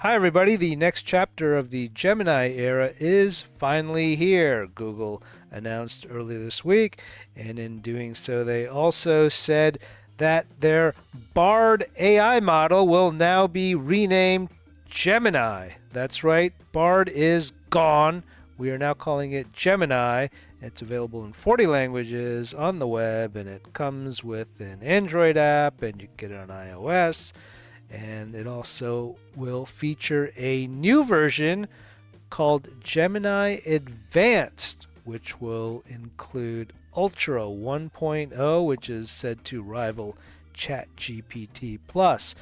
Hi, everybody. The next chapter of the Gemini era is finally here, Google announced earlier this week. And in doing so, they also said that their Bard AI model will now be renamed Gemini. That's right, Bard is gone. We are now calling it Gemini. It's available in 40 languages on the web, and it comes with an Android app, and you can get it on iOS. And it also will feature a new version called Gemini Advanced, which will include Ultra 1.0, which is said to rival Chat GPT Plus.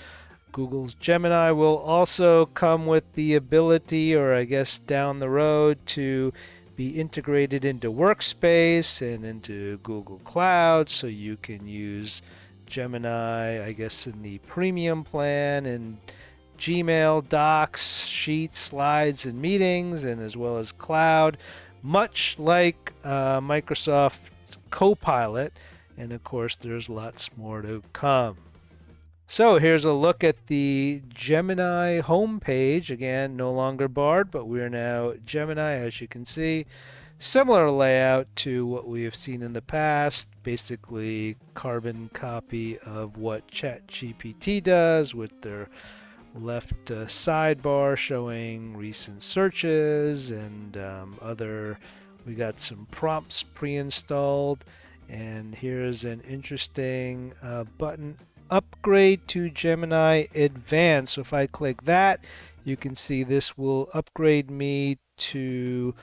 Google's Gemini will also come with the ability, or I guess down the road, to be integrated into Workspace and into Google Cloud, so you can use Gemini, I guess, in the premium plan, and Gmail, Docs, Sheets, Slides, and Meetings, and as well as Cloud, much like Microsoft Copilot. And of course, there's lots more to come. So here's a look at the Gemini homepage. Again, no longer Bard, but we are now Gemini, as you can see. Similar layout to what we have seen in the past, basically carbon copy of what Chat GPT does, with their left sidebar showing recent searches and other. We got some prompts pre-installed, and here's an interesting button, upgrade to Gemini Advance. So if I click that, you can see this will upgrade me to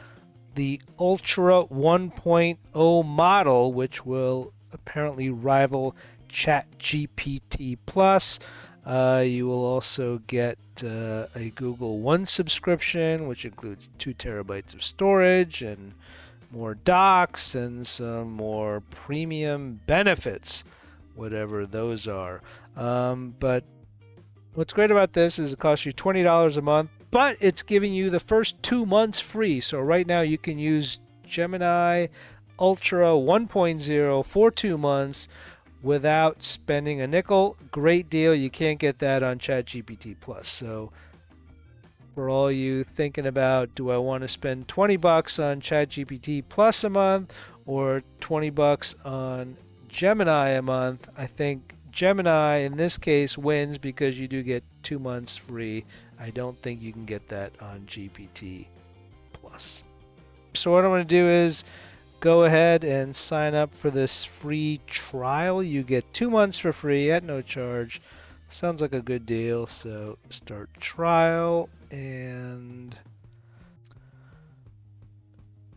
the Ultra 1.0 model, which will apparently rival Chat GPT Plus. You will also get a Google One subscription, which includes 2 terabytes of storage and more docs and some more premium benefits, whatever those are. But what's great about this is it costs you $20 a month, but it's giving you the first 2 months free. So right now you can use Gemini Ultra 1.0 for 2 months without spending a nickel. Great deal. You can't get that on ChatGPT Plus. So for all you thinking about, do I want to spend $20 on ChatGPT Plus a month or $20 on Gemini a month? I think Gemini in this case wins because you do get 2 months free. I don't think you can get that on GPT Plus. So what I'm going to do is go ahead and sign up for this free trial. You get 2 months for free at no charge. Sounds like a good deal. So start trial and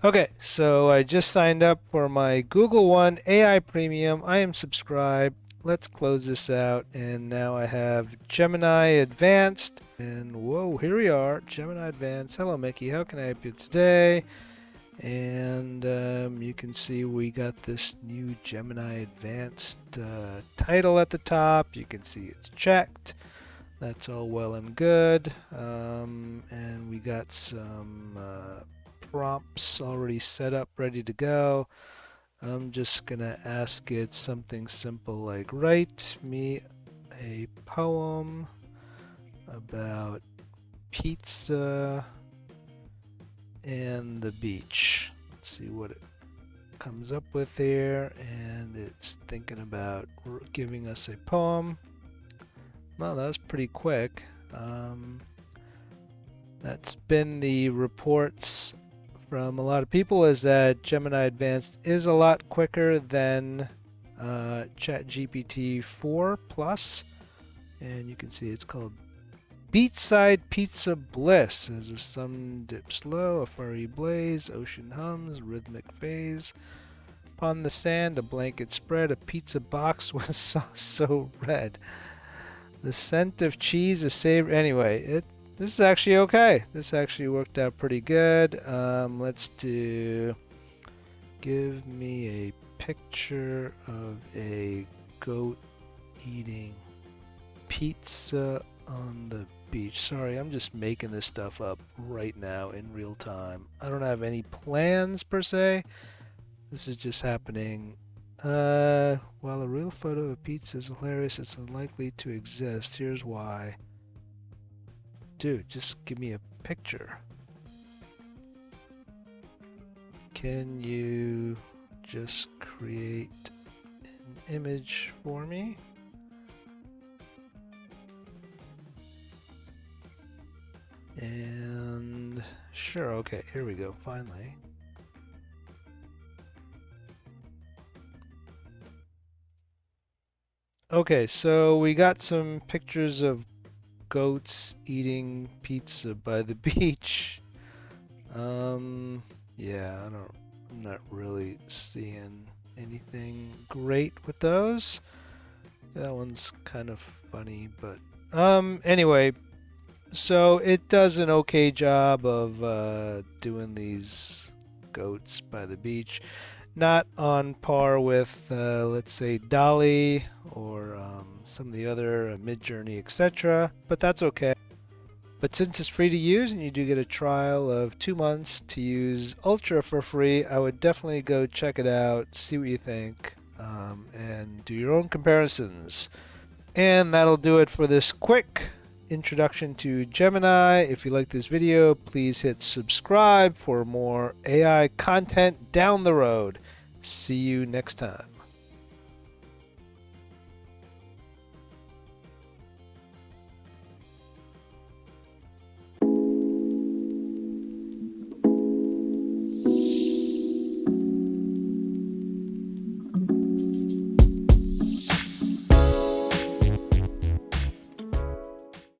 okay, so I just signed up for my Google One AI Premium. I am subscribed. Let's close this out, and now I have Gemini Advanced. And whoa, here we are, Gemini Advanced. Hello, Mickey. How can I help you today? And you can see we got this new Gemini Advanced title at the top. You can see it's checked. That's all well and good. And we got some prompts already set up, ready to go. I'm just going to ask it something simple like, write me a poem about pizza and the beach. Let's see what it comes up with here. And it's thinking about giving us a poem. Well, that was pretty quick. That's been the reports from a lot of people, is that Gemini Advanced is a lot quicker than ChatGPT 4 Plus. And you can see it's called Beachside Pizza Bliss. As the sun dips low, a fiery blaze, ocean hums, rhythmic phase. Upon the sand, a blanket spread, a pizza box with sauce so red. The scent of cheese is savory. Anyway, this is actually okay. This actually worked out pretty good. Let's do, give me a picture of a goat eating pizza on the beach. Sorry, I'm just making this stuff up right now in real time. I don't have any plans per se. This is just happening. While a real photo of pizza is hilarious, it's unlikely to exist. Here's why. Dude, just give me a picture. Can you just create an image for me? And sure, okay, here we go, finally. Okay, so we got some pictures of goats eating pizza by the beach. Yeah, I'm not really seeing anything great with those. That one's kind of funny, but anyway, so it does an okay job of doing these goats by the beach. Not on par with, let's say, Dolly or some of the other Midjourney, etc. But that's okay. But since it's free to use and you do get a trial of 2 months to use Ultra for free, I would definitely go check it out, see what you think, and do your own comparisons. And that'll do it for this quick introduction to Gemini. If you like this video, please hit subscribe for more AI content down the road. See you next time.